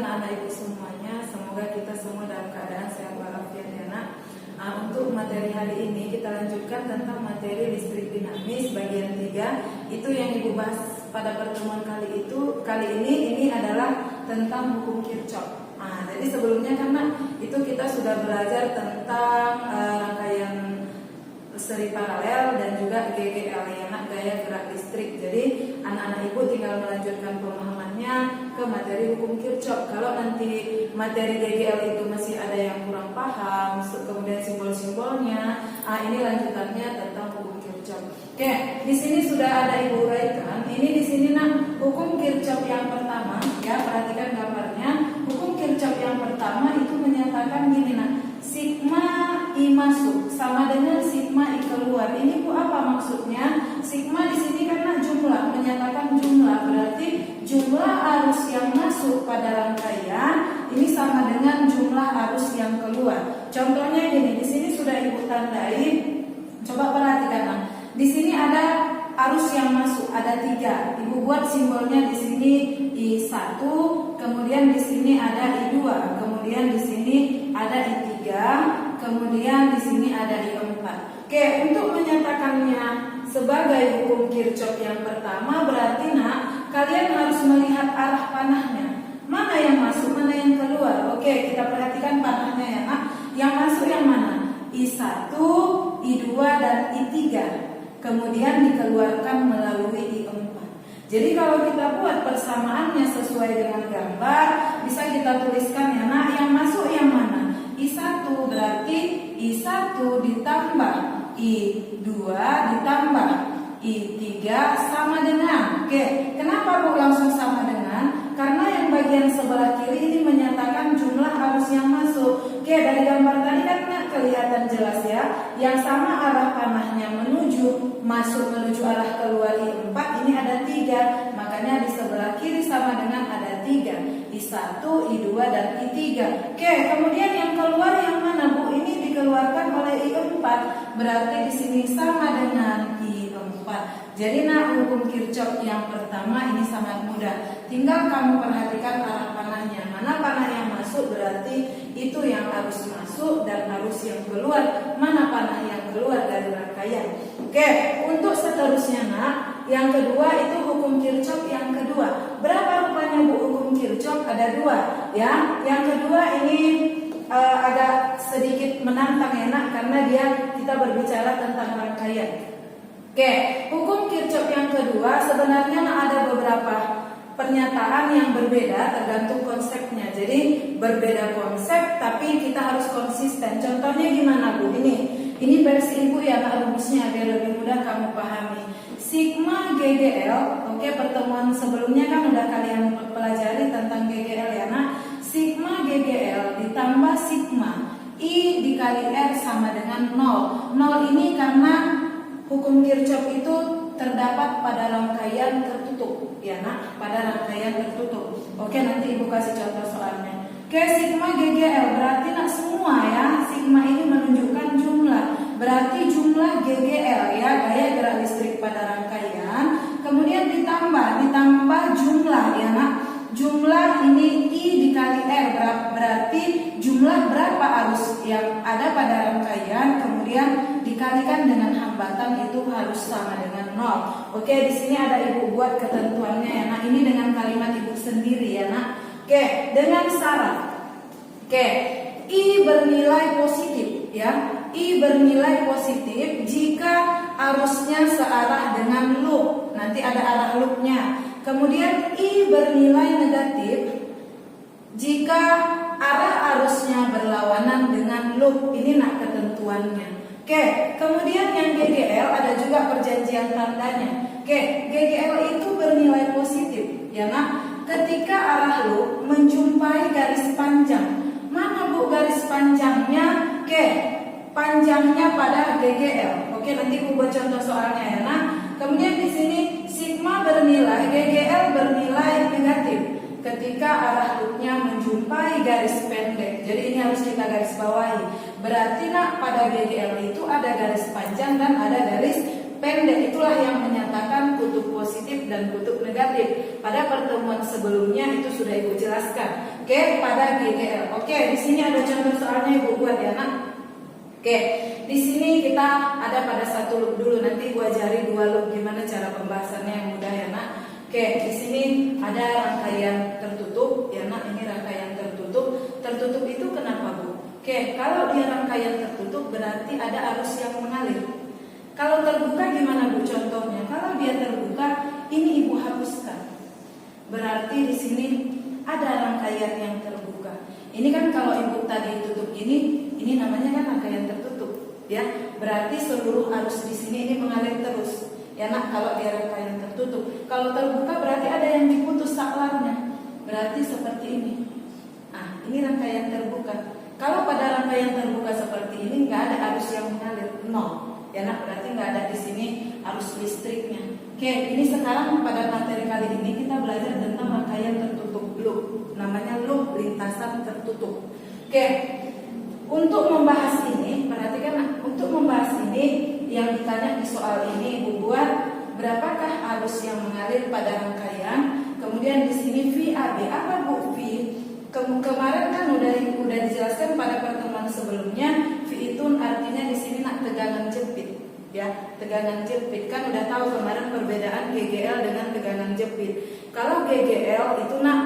anak-anak ibu semuanya, semoga kita semua dalam keadaan sehat walafiat ya nak. Untuk materi hari ini kita lanjutkan tentang materi listrik dinamis bagian 3. Itu yang ibu bahas pada pertemuan kali ini adalah tentang hukum Kirchhoff. Jadi sebelumnya kan nak, itu kita sudah belajar tentang rangkaian seri paralel dan juga GGL ya nak, gaya gerak listrik. Jadi anak-anak ibu tinggal melanjutkan pemahamannya ke materi hukum Kirchhoff. Kalau nanti materi GGL itu masih ada yang kurang paham, kemudian simbol-simbolnya, ini lanjutannya tentang hukum Kirchhoff. Oke, di sini sudah ada ibu uraikan. Ini di sini nak, hukum Kirchhoff yang pertama ya, perhatikan gambarnya. Hukum Kirchhoff yang pertama itu menyatakan gini nak, sigma I masuk sama dengan sigma I keluar. Ini bu apa maksudnya? Sigma di sini karena jumlah, menyatakan jumlah, berarti jumlah arus yang masuk pada rangkaian ini sama dengan jumlah arus yang keluar. Contohnya gini, di sini sudah ibu tandai. Coba perhatikan nah. Di sini ada arus yang masuk, ada 3. Ibu buat simbolnya di sini I1, kemudian di sini ada I2, kemudian di sini ada I3, kemudian di sini ada I4. Oke, untuk menyatakannya sebagai hukum Kirchhoff yang pertama, berarti nak, kalian harus melihat arah panahnya. Mana yang masuk, mana yang keluar. Oke, kita perhatikan panahnya ya nak. Yang masuk yang mana? I1, I2, dan I3. Kemudian dikeluarkan melalui I4. Jadi kalau kita buat persamaannya sesuai dengan gambar, bisa kita tuliskan ya nak, yang masuk yang mana? I1 berarti I1 ditambah I2 ditambah I3 sama dengan. Oke, kenapa bu langsung sama dengan? Karena yang bagian sebelah kiri ini menyatakan jumlah arus yang masuk. Oke, dari gambar tadi kan kelihatan jelas ya. Yang sama arah panahnya masuk menuju arah keluar I4, ini ada 3. Makanya di sebelah kiri sama dengan ada 3. I1, I2, dan I3. Oke, kemudian yang keluar yang mana bu? Ini dikeluarkan oleh I4. Berarti di sini sama dengan I4. Jadi nah, hukum Kirchhoff yang pertama ini sangat mudah. Tinggal kamu perhatikan arah panahnya. Mana panah yang masuk berarti itu yang harus masuk, dan arus yang keluar mana panah yang keluar dari rangkaian. Oke, untuk seterusnya nak, yang kedua itu hukum Kirchhoff yang kedua. Berapa rupanya bu hukum Kirchhoff? Ada 2 ya. Yang kedua ini agak sedikit menantang ya nak, karena kita berbicara tentang rangkaian. Oke, hukum Kirchhoff yang kedua sebenarnya ada beberapa pernyataan yang berbeda tergantung konsepnya. Jadi berbeda konsep tapi kita harus konsisten. Contohnya gimana bu? Ini versi ibu ya nak, rumusnya biar lebih mudah kamu pahami. Sigma GGL, oke, pertemuan sebelumnya kan udah kalian pelajari tentang GGL ya nak. Sigma GGL ditambah sigma I dikali R sama dengan 0. 0 ini karena hukum Kirchhoff itu terdapat pada rangkaian tertutup ya nak, pada rangkaian tertutup. Oke, nanti ibu kasih contoh soalnya. Oke, sigma GGL berarti nak semua ya, sigma ini menunjukkan jumlah, berarti jumlah GGL ya, gaya gerak listrik pada rangkaian. Kemudian ditambah jumlah ya nak, jumlah ini I dikali R, berarti jumlah berapa arus yang ada pada rangkaian, kemudian dikalikan dengan hambatan, itu harus sama dengan 0. Oke, di sini ada ibu buat ketentuannya ya nak. Ini dengan kalimat ibu sendiri ya nak. Oke, dengan syarat. Oke, I bernilai positif ya. I bernilai positif jika arusnya searah dengan loop. Nanti ada arah loopnya. Kemudian I bernilai negatif jika arah arusnya berlawanan dengan loop. Ini nak ketentuannya. Oke, kemudian yang GGL ada juga perjanjian tandanya. Oke, GGL itu bernilai positif ya nak, ketika arah loop menjumpai garis panjang. Mana bu garis panjangnya? Oke, panjangnya pada GGL. Oke, nanti aku buat contoh soalnya ya nak. Kemudian di sini sigma bernilai, GGL bernilai negatif ketika arah loopnya menjumpai garis pendek. Jadi ini harus kita garis bawahi. Berarti nak, pada GGL itu ada garis panjang dan ada garis pendek itulah yang menyatakan kutub positif dan kutub negatif. Pada pertemuan sebelumnya itu sudah Ibu jelaskan. Oke, pada GGL. Oke, di sini ada contoh soalnya Ibu buat ya nak. Oke, di sini kita ada pada satu loop dulu. Nanti Ibu ajari dua loop gimana cara pembahasannya yang mudah ya nak. Oke, di sini ada rangkaian tertutup ya nak. Ini rangkaian tertutup. Tertutup itu kenapa Bu? Oke, kalau dia rangkaian tertutup berarti ada arus yang mengalir. Kalau terbuka gimana Bu contohnya? Kalau dia terbuka, ini Ibu hapuskan. Berarti di sini ada rangkaian yang terbuka. Ini kan kalau Ibu tadi tutup ini namanya kan rangkaian tertutup, ya. Berarti seluruh arus di sini ini mengalir terus. Ya nak, kalau dia rangkaian tertutup. Kalau terbuka berarti ada yang diputus saklarnya. Berarti seperti ini. Nah, ini rangkaian terbuka. Kalau pada rangkaian terbuka seperti ini nggak ada arus yang mengalir, nol. Ya nak, berarti nggak ada di sini arus listriknya. Oke, ini sekarang pada materi kali ini kita belajar tentang rangkaian tertutup loop. Namanya loop lintasan tertutup. Oke, untuk membahas ini, perhatikan nah, untuk membahas ini yang ditanya di soal ini Ibu buat berapakah arus yang mengalir pada rangkaian. Kemudian di sini VAB apa Bu? V kemarin kan udah dijelaskan pada pertemuan sebelumnya. V itu artinya di sini nak tegangan jepit, ya. Tegangan jepit kan udah tahu kemarin perbedaan GGL dengan tegangan jepit. Kalau GGL itu nak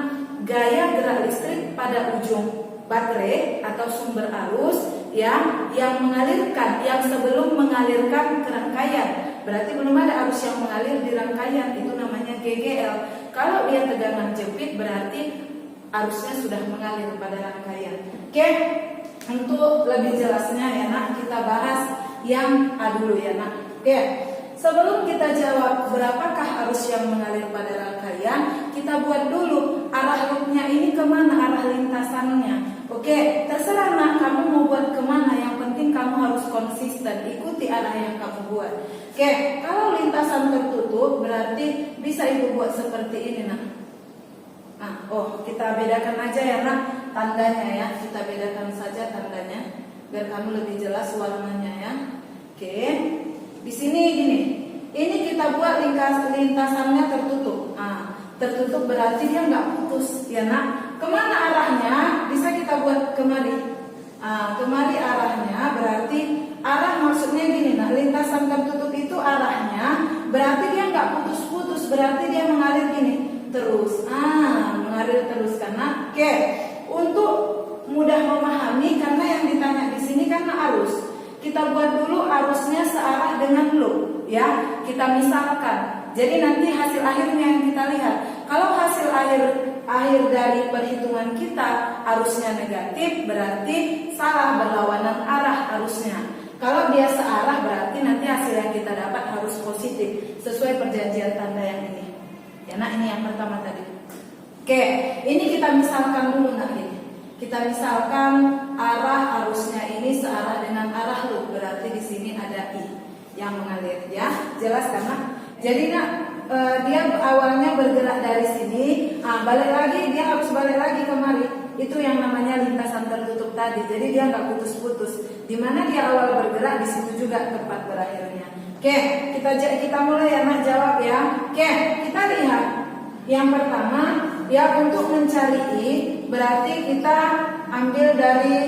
gaya gerak listrik pada ujung baterai atau sumber arus yang mengalirkan, yang sebelum mengalirkan ke rangkaian. Berarti belum ada arus yang mengalir di rangkaian, itu namanya GGL. Kalau dia tegangan jepit berarti arusnya sudah mengalir pada rangkaian. Oke, untuk lebih jelasnya ya nak, kita bahas yang A dulu ya nak. Oke, sebelum kita jawab berapakah arus yang mengalir pada rangkaian, kita buat dulu arah loopnya ini kemana, arah lintasannya. Oke, terserah nak kamu mau buat kemana, yang penting kamu harus konsisten, ikuti arah yang kamu buat. Oke, kalau lintasan tertutup berarti bisa Ibu buat seperti ini nak. Nah, kita bedakan aja ya nak tandanya ya, kita bedakan saja tandanya biar kamu lebih jelas warnanya ya. Oke, di sini gini, ini kita buat lintasannya tertutup. Nah, tertutup berarti dia nggak putus ya nak. Kemana arahnya? Bisa kita buat kemari. Kemari arahnya berarti arah maksudnya gini nak, lintasan tertutup itu arahnya berarti dia nggak putus-putus, berarti dia mengalir gini terus, mengalir terus karena oke. Untuk mudah memahami karena yang ditanya di sini karena arus, kita buat dulu arusnya searah dengan loop ya. Kita misalkan, jadi nanti hasil akhirnya yang kita lihat. Kalau hasil akhir dari perhitungan kita arusnya negatif, berarti salah, berlawanan arah arusnya. Kalau dia searah berarti nanti hasil yang kita dapat harus positif sesuai perjanjian tanda yang ini. Ya nak, ini yang pertama tadi. Oke, ini kita misalkan dulu nak ini. Kita misalkan arah arusnya ini searah dengan arah loop, berarti di sini ada I yang mengalir ya. Jelas kan nak? Jadi nak dia awalnya bergerak dari sini, balik lagi, dia harus balik lagi kemari. Itu yang namanya lintasan tertutup tadi. Jadi dia nggak putus-putus. Di mana dia awal bergerak, di situ juga tempat berakhirnya. Oke, kita mulai ya nak jawab ya. Oke, kita lihat. Yang pertama, ya untuk mencari I, berarti kita ambil dari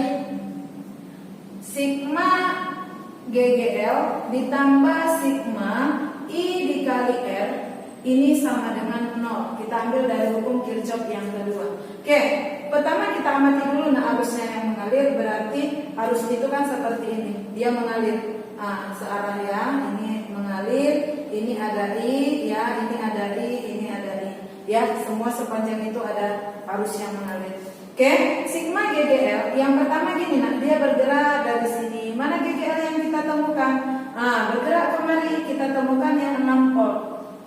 sigma GGL ditambah sigma I dikali R, ini sama dengan 0. Kita ambil dari hukum Kirchhoff yang kedua. Oke, pertama kita amati dulu nah arusnya yang mengalir, berarti arus itu kan seperti ini, dia mengalir. Searah ya, ini mengalir, ini ada I, ya, ini ada I, ini ada I. Ya, semua sepanjang itu ada arus yang mengalir. Oke, sigma GGL yang pertama gini nak, dia bergerak dari sini. Mana GGL yang kita temukan? Bergerak kemari, kita temukan yang 6 volt.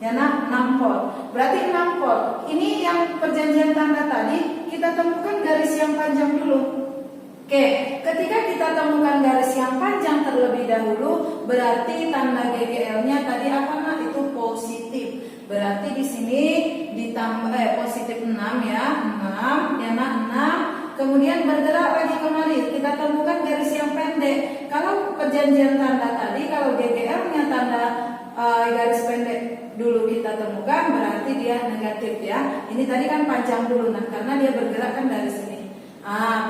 Ya nak, 6 volt. Berarti 6 volt. Ini yang perjanjian tanda tadi, kita temukan garis yang panjang dulu. Oke, ketika kita temukan garis yang panjang terlebih dahulu, berarti tanda GGL-nya tadi apa nak? Itu positif. Berarti di sini ditambah positif 6 ya, 6 ya nak, 6. Kemudian bergerak lagi kemari, kita temukan garis yang pendek. Kalau perjanjian tanda tadi, kalau GGL-nya tanda garis pendek dulu kita temukan, berarti dia negatif ya. Ini tadi kan panjang dulu, nah karena dia bergerak kan dari sini.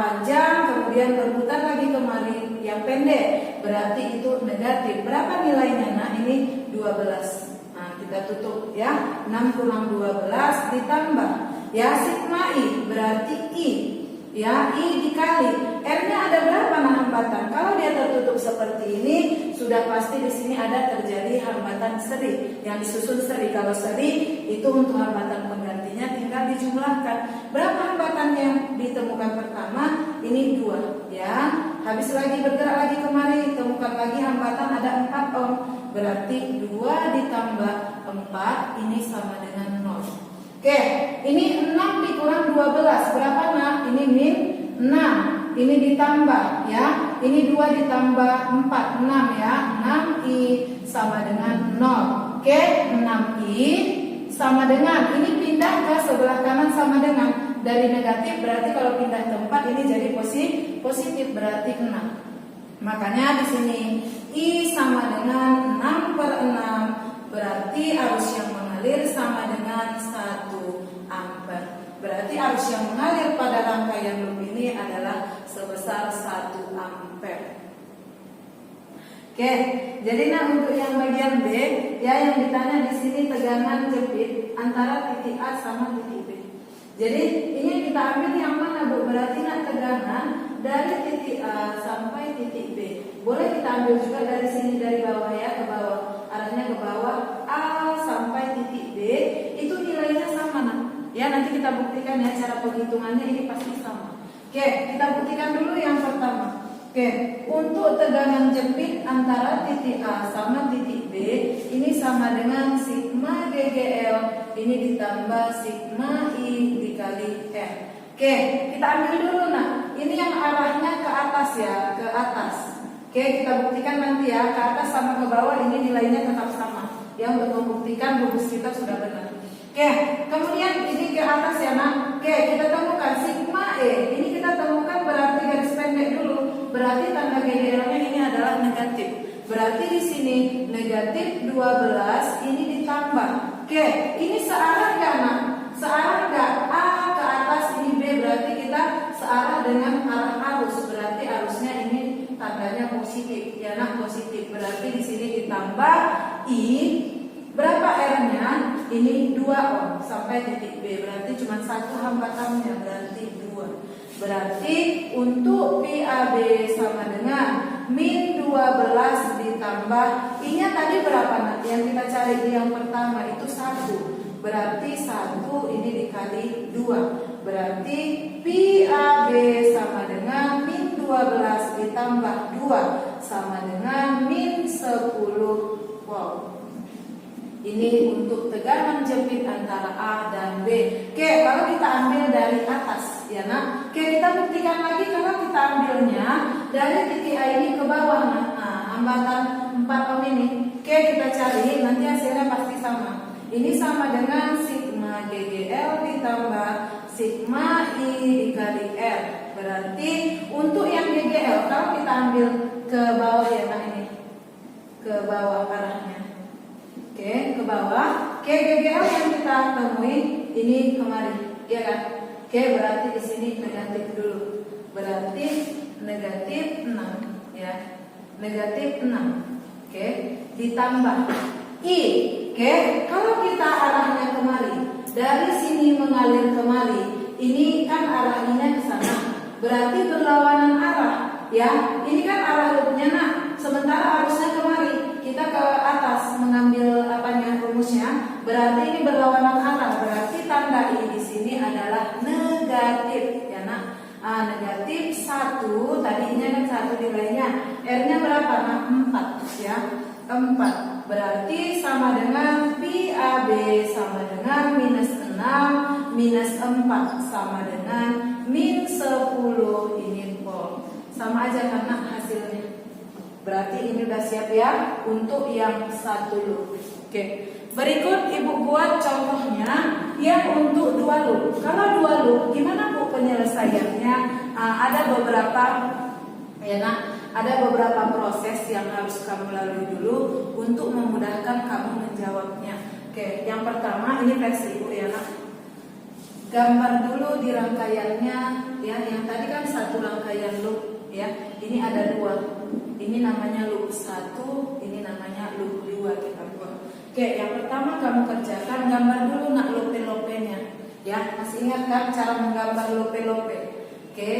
Panjang, kemudian berputar lagi kemari yang pendek, berarti itu negatif. Berapa nilainya? Nah ini 12. Nah kita tutup ya, 6 kurang 12 ditambah ya sigma I, berarti I ya, I dikali R-nya ada berapa nah hambatan? Kalau dia tertutup seperti ini, sudah pasti di sini ada terjadi hambatan seri yang disusun seri. Kalau seri itu untuk hambatan penggantinya tinggal dijumlahkan. Berapa hambatan yang ditemukan pertama? Ini 2 ya. Habis lagi bergerak lagi kemari, temukan lagi hambatan ada 4 ohm. Berarti 2 ditambah 4 ini sama dengan 0. Oke, ini 6 dikurang 12 berapa nak? Ini min 6. Ini ditambah ya. Ini 2 ditambah 4 6 ya. 6i sama dengan 0. Oke, 6i sama dengan, ini pindah ke sebelah kanan sama dengan, dari negatif berarti kalau pindah tempat ini jadi positif berarti 6. Makanya di sini I sama dengan 6/6, berarti arus yang mengalir sama dengan 1 ampere. Berarti arus yang mengalir pada rangkaian loop ini adalah sebesar 1 ampere. Oke, jadi nah untuk yang bagian B ya, yang ditanya di sini tegangan jepit antara titik A sama titik B. Jadi ini kita ambil yang mana Bu? Berarti nah tegangan dari titik A sampai titik B. Boleh kita ambil juga dari sini, dari bawah ya, ke bawah. Arahnya ke bawah, A sampai titik B itu nilainya sama nah. Ya nanti kita buktikan ya, cara penghitungannya ini pasti sama. Oke, kita buktikan dulu yang pertama. Oke, untuk tegangan jepit antara titik A sama titik B ini sama dengan sigma GGL ini ditambah sigma I dikali R. Oke, kita ambil dulu nah. Ini yang arahnya ke atas ya, ke atas. Oke, kita buktikan nanti ya, ke atas sama ke bawah ini nilainya tetap sama. Ya, untuk membuktikan rumus kita sudah benar. Oke, kemudian ini ke atas ya nak. Oke, kita temukan sigma E. Ini kita temukan berarti garis pendek dulu. Berarti tanda GGL-nya ini adalah negatif. Berarti di sini negatif 12 ini ditambah. Oke, ini searah enggak nak? Searah enggak? A ke atas ini B, berarti kita searah dengan arah arus. Berarti arusnya ini tandanya positif. Ya nak, positif. Berarti di sini ditambah I. Berapa R-nya? Ini 2 ohm sampai titik B. Berarti cuma satu hambatannya, berarti 2. Berarti untuk PAB sama dengan min 12 ditambah I-nya tadi berapa nanti? Yang kita cari di yang pertama itu 1. Berarti 1 ini dikali 2. Berarti PAB sama dengan min 12 ditambah 2 sama dengan min 10 watt. Ini untuk tegangan jepit antara A dan B. Oke, kalau kita ambil dari atas ya nak. Oke, kita buktikan lagi kalau kita ambilnya dari titik A ini ke bawah nah. Hambatan 4 ohm ini. Oke, kita cari nanti hasilnya pasti sama. Ini sama dengan sigma GGL ditambah sigma I dikali R. Berarti untuk yang GGL kalau kita ambil ke bawah ya nah, ini ke bawah arahnya. Oke, ke bawah. Oke, GGL yang kita temui ini kemari, ya kan? Oke, berarti di sini negatif dulu. Berarti negatif 6, ya. Negatif 6. Oke, ditambah I. Oke, kalau kita arahnya kemari, dari sini mengalir kemari, ini kan arahnya ke sana. Berarti berlawanan arah, ya. Ini kan arah loopnya nah. Sementara arusnya kemari, kita ke atas mengambil rumusnya, berarti ini berlawanan arah. Berarti tanda I di sini adalah negatif, ya nak. Negatif 1, tadinya kan 1 nilainya. R-nya berapa? Nah, 4 ya. 4. Berarti sama dengan PAB sama dengan minus 6 minus 4 sama dengan min 10 ini volt. Sama aja karena hasilnya. Berarti ini udah siap ya untuk yang 1 loop. Oke. Berikut Ibu buat contohnya yang untuk 2 loop. Kalau 2 loop gimana Bu penyelesaiannya? Ada beberapa ya nak. ada beberapa proses yang harus kamu lalui dulu untuk memudahkan kamu menjawabnya. Oke, yang pertama ini versi ibu ya nak. Gambar dulu di rangkaiannya ya. Yang tadi kan satu rangkaian loop ya. Ini ada dua. Ini namanya loop 1, ini namanya loop 2 kita buat. Oke, yang pertama kamu kerjakan gambar dulu nak lope-lopenya. Ya, masih ingat kan cara menggambar lope-lope? Oke,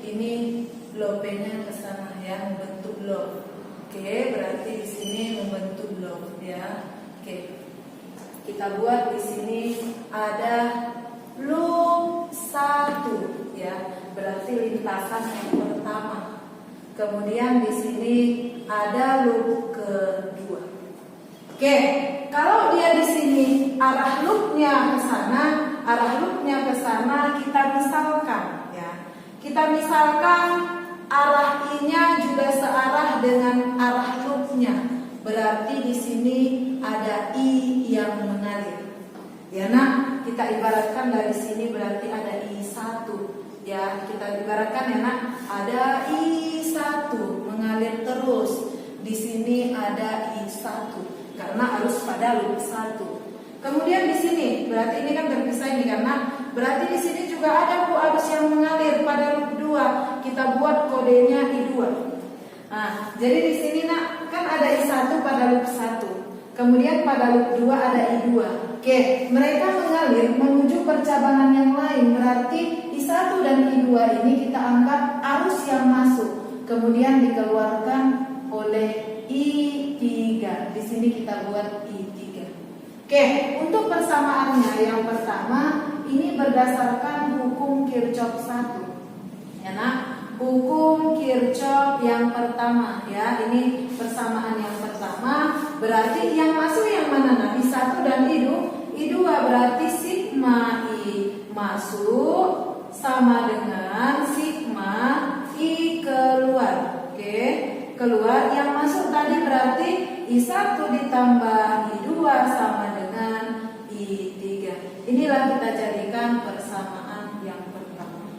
ini lopenya ke sana ya, membentuk loop. Oke, berarti di sini membentuk loop ya. Oke. Kita buat di sini ada loop 1 ya, berarti lintasan yang pertama. Kemudian di sini ada loop kedua. Oke, kalau dia di sini arah loopnya ke sana kita misalkan ya. Kita misalkan arah I-nya juga searah dengan arah loopnya. Berarti di sini ada I yang mengalir. Ya nak, kita ibaratkan dari sini berarti ada I1. Ya, kita ibaratkan ya nak, ada I1 mengalir terus. Di sini ada I1 karena harus pada loop 1. Kemudian di sini berarti ini kan terpisah ini karena berarti di sini juga ada arus yang mengalir pada loop 2. Kita buat kodenya I2. Nah, jadi di sini nak kan ada I1 pada loop 1. Kemudian pada loop 2 ada I2. Oke, mereka mengalir menuju percabangan yang lain. Berarti I1 dan I2 ini kita anggap arus yang masuk. Kemudian dikeluarkan oleh I3. Di sini kita buat I3. Oke, untuk persamaannya yang pertama ini berdasarkan hukum Kirchhoff 1. Ya nak, hukum Kirchhoff yang pertama ya. Ini persamaan yang pertama. Berarti yang masuk yang mana nah? I1 dan I2 berarti sigma I masuk sama dengan sigma I keluar. Oke, keluar. Yang masuk tadi berarti I1 ditambah I2 sama dengan I3. Inilah kita jadikan persamaan yang pertama.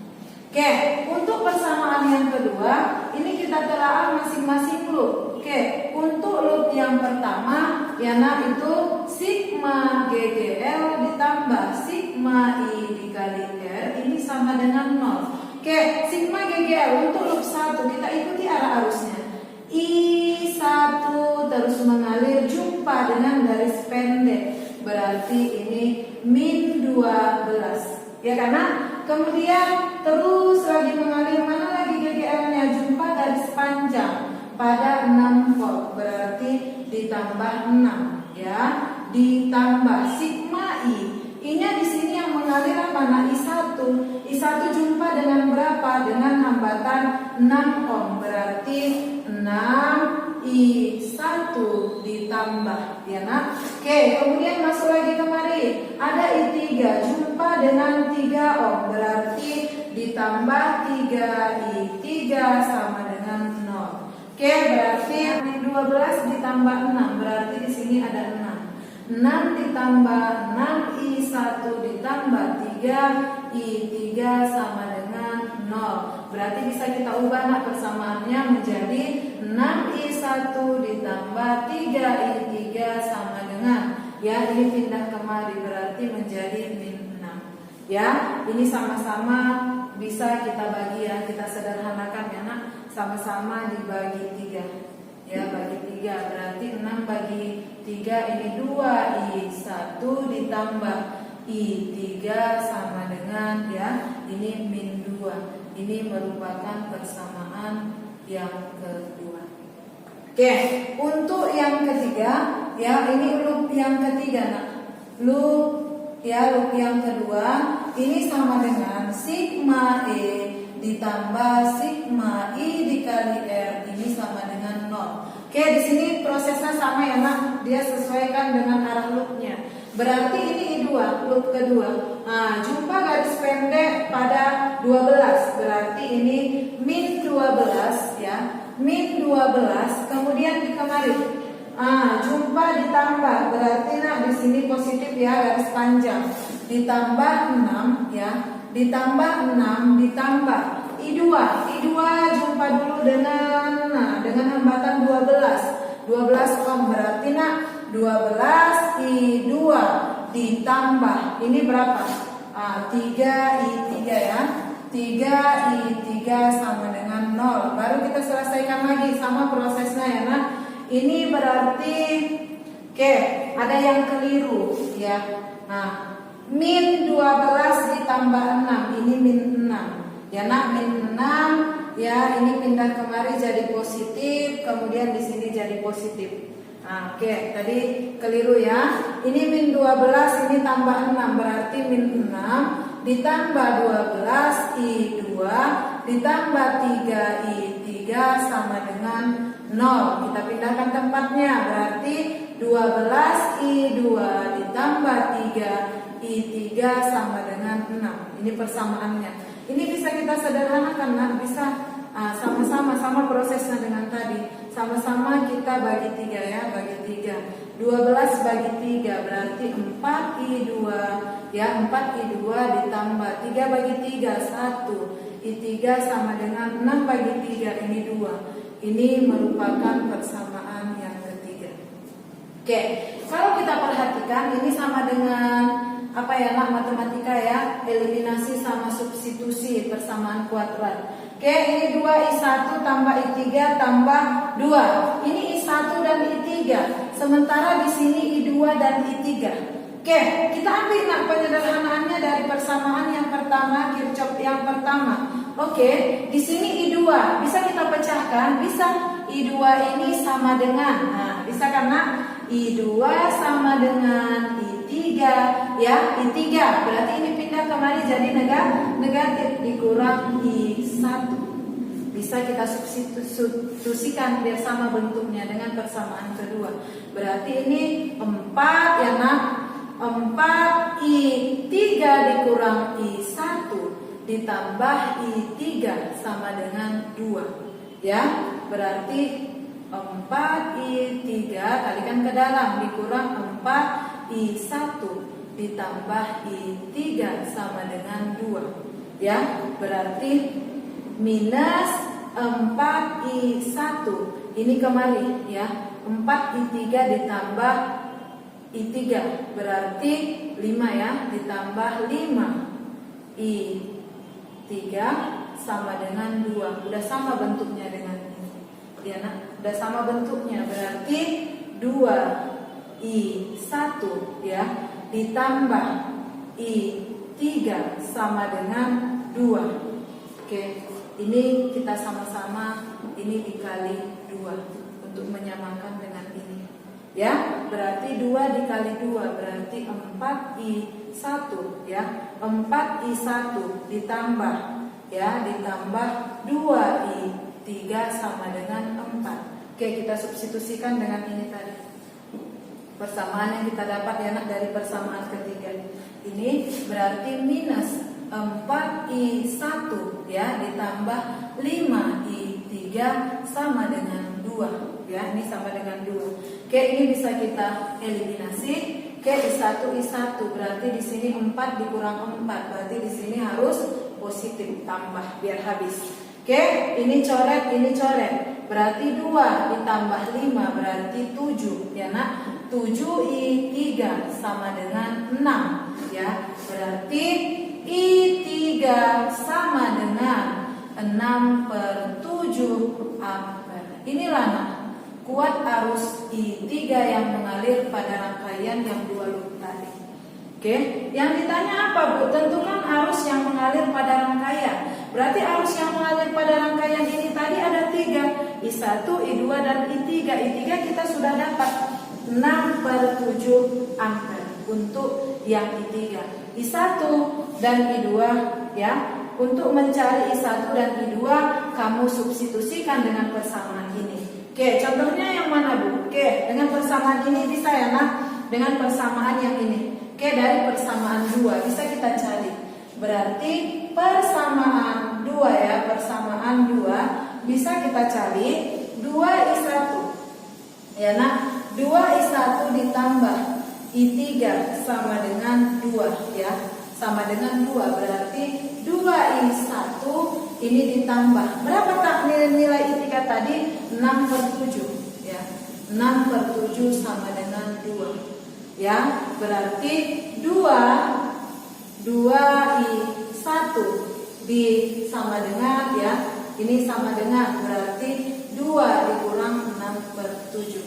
Oke, untuk persamaan yang kedua ini kita telaah masing-masing loop. Oke, untuk loop yang pertama ya nah itu sigma GGL ditambah sigma I dikali R ini sama dengan 0. Oke, sigma GGL untuk loop 1 kita ikuti arah arusnya. I1 terus mengalir jumpa dengan garis pendek. Berarti ini min 12. Ya karena kemudian terus lagi mengalir mana lagi GGL-nya jumpa garis panjang pada 6 volt. Berarti ditambah 6 ya. Ditambah sigma I-nya di sini yang mengalir apa? Nah, I1 jumpa dengan berapa? Dengan hambatan 6 ohm. Berarti 6 I1 ditambah ya nak. Oke, kemudian masuk lagi kemari. Ada I3 jumpa dengan 3 ohm. Berarti ditambah 3 I3 sama dengan 0. Oke, berarti 12 ditambah 6. Berarti di sini ada 6 ditambah 6 I1 ditambah 3 I3 sama dengan 0. Berarti bisa kita ubah nak persamaannya menjadi 6 I1 ditambah 3 I3 sama dengan ya ini pindah kemari berarti menjadi min 6. Ya, ini sama-sama bisa kita bagi ya, kita sederhanakan ya nak, sama-sama dibagi 3. Ya, bagi 3 berarti 6 bagi 3 ini 2 I1 ditambah I3 sama dengan ya ini min 2. Ini merupakan persamaan yang kedua. Oke, untuk yang ketiga ya ini loop yang ketiga nah. Loop yang kedua ini sama dengan sigma E ditambah sigma I dikali R ini sama dengan 0. Oke, di sini prosesnya sama ya nak, dia sesuaikan dengan arah loopnya. Berarti ini I2, loop kedua. Nah, jumpa garis pendek pada 12. Berarti ini min 12 ya. Min 12 kemudian dikemari. Jumpa ditambah. Berarti nah di sini positif ya garis panjang. Ditambah 6 ya. Ditambah 6 ditambah I2 jumpa dulu dengan hambatan 12 ohm, berarti nak 12 I2 ditambah ini berapa? 3I3 ya. 3I3 sama dengan 0. Baru kita selesaikan lagi sama prosesnya ya nak. Ini berarti ada yang keliru ya. Nah, min 12 ditambah 6, ini min 6 ya nak, min 6 ya, ini pindah kemari jadi positif, kemudian di sini jadi positif. Nah, tadi keliru ya. Ini min 12, ini tambah 6, berarti min 6 ditambah 12 I2 ditambah 3I3 sama dengan 0. Kita pindahkan tempatnya, berarti 12 I2 ditambah 3I3 sama dengan 6. Ini persamaannya. Ini bisa kita sederhanakan, nah, bisa sama prosesnya dengan tadi. Sama-sama kita bagi 3 ya, bagi 3. 12 bagi 3 berarti 4I2 ya, 4I2 ditambah 3 bagi 3 1, I3 sama dengan 6 bagi 3, ini 2. Ini merupakan persamaan yang ketiga. Kalau kita perhatikan ini sama dengan apa ya nak, matematika ya, eliminasi sama substitusi, persamaan kuadrat. Ini 2I1 tambah I3 tambah 2. Ini I1 dan I3. Sementara di sini I2 dan I3. Kita ambil nak penyederhanaannya dari persamaan yang pertama, Kirchhoff yang pertama. Di sini I2 bisa kita pecahkan, bisa I2 ini sama dengan, bisa karena I2 sama dengan I3 ya, I3 berarti ini pindah kemari jadi negatif dikurang I1. Bisa kita substitusikan biar sama bentuknya dengan persamaan kedua. Berarti ini 4 ya nak, 4I3 dikurang I1 ditambah I3 sama dengan 2 ya, berarti 4I3 kalikan ke dalam dikurang 4I1 ditambah I3 sama dengan 2 ya, berarti minus 4I1 ini kembali ya, 4I3 ditambah I3 berarti 5 ya, ditambah 5I3 sama dengan 2. Udah sama bentuknya dengan ini ya nah, udah sama bentuknya, berarti 2I1 ya ditambah I3 sama dengan 2. Ini kita sama-sama ini dikali 2 untuk menyamakan dengan ini ya, berarti 2 dikali 2 berarti 4I1 ya, 4I1 ditambah ya, ditambah 2I3 sama dengan 4. Kita substitusikan dengan ini tadi persamaan yang kita dapat ya nak dari persamaan ketiga. Ini berarti minus 4I1 ya ditambah 5I3 sama dengan 2 ya, ini sama dengan 2. Ini bisa kita eliminasi. I1 berarti di sini 4 dikurang 4 berarti di sini harus positif tambah biar habis. Ini coret, ini coret. Berarti 2 ditambah 5 berarti 7 ya nak. 7I3 sama dengan 6 ya. Berarti I3 sama dengan 6/7 ampere. Inilah nak kuat arus I3 yang mengalir pada rangkaian yang 2 loop tadi. Yang ditanya apa Bu? Tentukan arus yang mengalir pada rangkaian. Berarti arus yang mengalir pada rangkaian ini tadi ada 3, I1, I2 dan I3. I3 kita sudah dapat 6/7 ampere untuk yang I3. I1 dan I2 ya. Untuk mencari I1 dan I2 kamu substitusikan dengan persamaan ini. Contohnya yang mana Bu? Dengan persamaan ini bisa ya nak? Dengan persamaan yang ini. Dari persamaan 2 bisa kita cari. Berarti persamaan 2 ya, persamaan 2 bisa kita cari 2I1 ya nak, 2I1 ditambah I3 sama dengan 2 ya, sama dengan 2. Berarti 2I1 ini ditambah. Berapa tak nilai I3 tadi? 6/7 ya. 6/7 sama dengan 2. Ya, berarti 2I1 sama dengan ya. Ini sama dengan berarti 2 dikurang 6/7.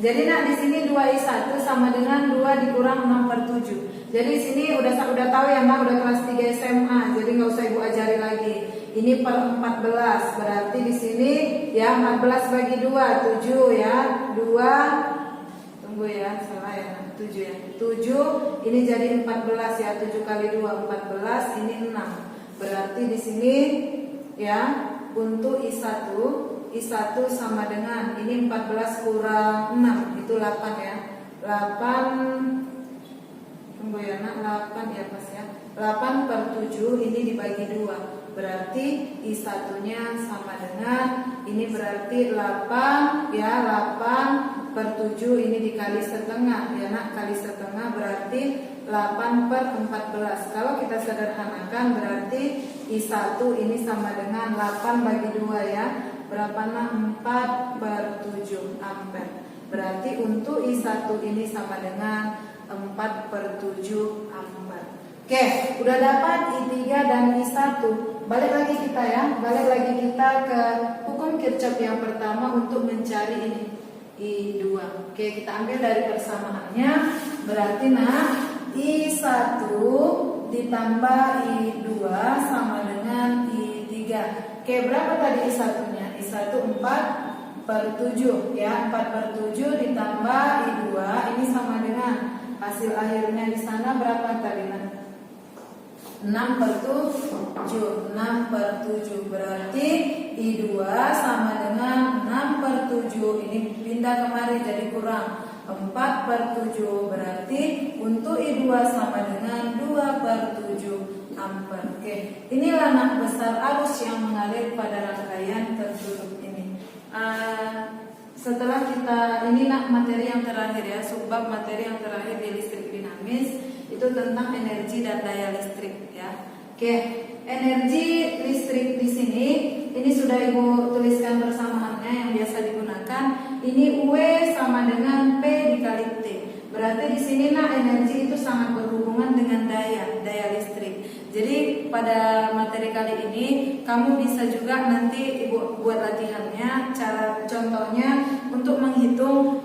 Jadi nak di sini 2I1 sama dengan 2 dikurang 6/7. Jadi sini udah tahu ya nak, udah kelas 3 SMA. Jadi nggak usah ibu ajari lagi. Ini per 14. Berarti di sini ya 14 bagi 2 7 ya. 2 tunggu ya, salah ya. 7 ya. 7 ini jadi 14 ya. 7 kali 2 14, ini 6. Berarti di sini ya untuk I1 sama dengan ini 14 kurang 6 itu 8 ya. 8 tunggu ya nak, 8 ya pas ya. 8/7 ini dibagi 2. Berarti I1 nya sama dengan ini berarti 8 ya. 8/7 ini dikali setengah ya nak, kali setengah berarti 8/14. Kalau kita sederhanakan berarti I1 ini sama dengan 8 bagi 2 ya. Berapa nak? 4/7 ampere. Berarti untuk I1 ini sama dengan 4/7 ampere. Oke, udah dapat I3 dan I1. Balik lagi kita ya. Balik lagi kita ke hukum Kirchhoff yang pertama untuk mencari ini I2. Oke, kita ambil dari persamaannya. Berarti nah I1 ditambah I2 sama dengan I3. Oke, berapa tadi I1 nya? I1 4/7 ya. 4/7 ditambah I2 ini sama dengan hasil akhirnya di sana berapa tadi nah? 6/7. 6/7 berarti I2 sama dengan 6/7. Ini pindah kemari jadi kurang 4/7. Berarti untuk I2 sama dengan 2/7 ampere. Oke, inilah nak besar arus yang mengalir pada rangkaian tertutup ini. Setelah kita ini nak materi yang terakhir ya, subbab materi yang terakhir di listrik dinamis itu tentang energi dan daya listrik ya. Oke, energi listrik di sini ini sudah ibu tuliskan persamaannya yang biasa digunakan. Ini W sama dengan P dikali T. Berarti di sini nak energi itu sangat berhubungan dengan daya listrik. Jadi pada materi kali ini kamu bisa juga nanti ibu buat latihannya, cara contohnya untuk menghitung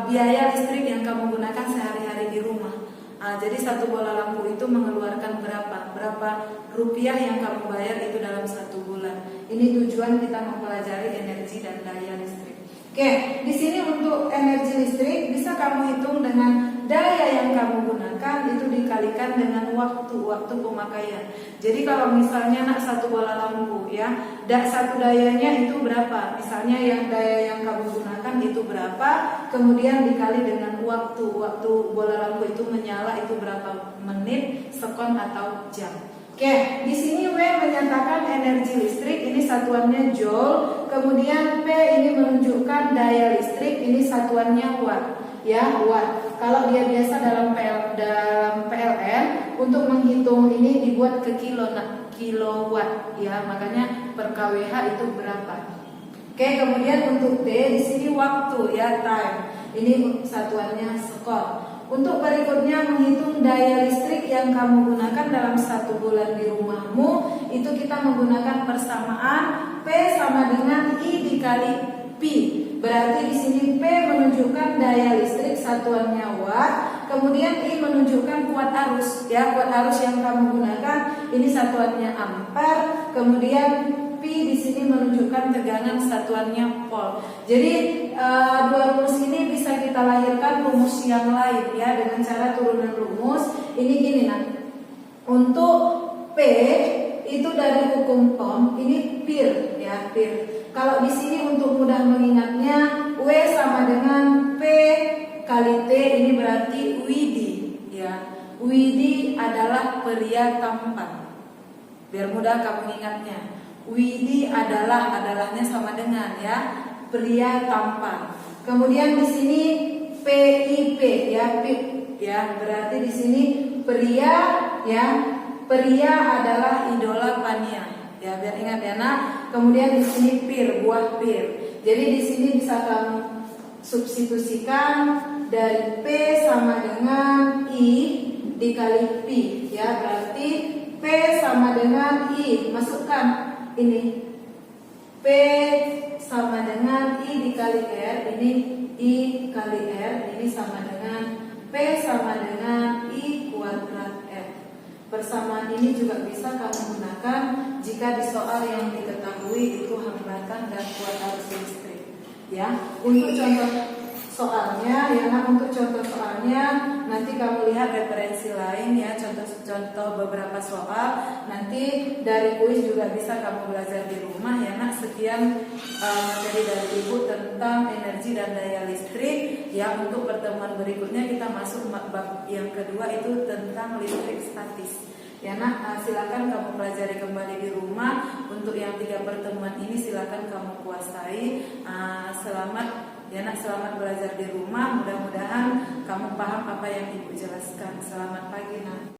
biaya listrik yang kamu gunakan sehari-hari di rumah. Jadi satu bola lampu itu mengeluarkan berapa rupiah yang kamu bayar itu dalam 1 bulan. Ini tujuan kita mempelajari energi dan daya listrik. Oke, di sini untuk energi listrik bisa kamu hitung dengan daya yang kamu gunakan itu dikalikan dengan waktu pemakaian. Jadi kalau misalnya nak satu bola lampu ya, satu dayanya itu berapa? Misalnya yang daya yang kamu gunakan itu berapa, kemudian dikali dengan waktu bola lampu itu menyala itu berapa menit, sekon atau jam. Oke, di sini W menyatakan energi listrik ini satuannya joule, kemudian P ini menunjukkan daya listrik ini satuannya watt, ya watt. Kalau dia biasa dalam PLN untuk menghitung ini dibuat ke kilowatt, ya makanya per kWh itu berapa. Oke, kemudian untuk T di sini waktu ya time, ini satuannya sekon. Untuk berikutnya menghitung daya listrik yang kamu gunakan dalam 1 bulan di rumahmu, itu kita menggunakan persamaan P sama dengan I dikali P. Berarti di sini P menunjukkan daya listrik satuannya watt, kemudian I menunjukkan kuat arus ya, kuat arus yang kamu gunakan ini satuannya ampere, kemudian P di sini menunjukkan tegangan satuannya volt. Jadi dua rumus ini bisa kita lahirkan rumus yang lain ya dengan cara turunan rumus. Ini gini nah. Untuk P itu dari hukum Ohm, ini pir ya, pir. Kalau di sini untuk mudah mengingatnya W sama dengan P kali T ini berarti WD ya. WD adalah pria tampan. Biar mudah kamu ingatnya. WD adalahnya sama dengan ya pria tampan. Kemudian di sini PIP ya, PIP ya, berarti di sini pria ya, pria adalah idola Pania. Ya, biar ingat ya nak. Kemudian di sini pir, buah pir. Jadi di sini bisa kamu substitusikan dari P sama dengan I dikali P, ya, berarti P sama dengan I. Masukkan ini P sama dengan I dikali R, ini I kali R, ini sama dengan P sama dengan I kuadrat R. Persamaan ini juga bisa kamu gunakan jika di soal yang diketahui itu hambatan dan kuat arus listrik. Ya, untuk contoh soalnya, ya nak, untuk contoh soalnya nanti kamu lihat referensi lain ya, contoh beberapa soal. Nanti dari kuis juga bisa kamu belajar di rumah ya nak. Sekian materi dari ibu tentang energi dan daya listrik. Ya, untuk pertemuan berikutnya kita masuk bab yang kedua, itu tentang listrik statis. Ya nak, silakan kamu pelajari kembali di rumah. Untuk yang 3 pertemuan ini silakan kamu kuasai. Selamat ya nak, selamat belajar di rumah. Mudah-mudahan kamu paham apa yang ibu jelaskan. Selamat pagi nak.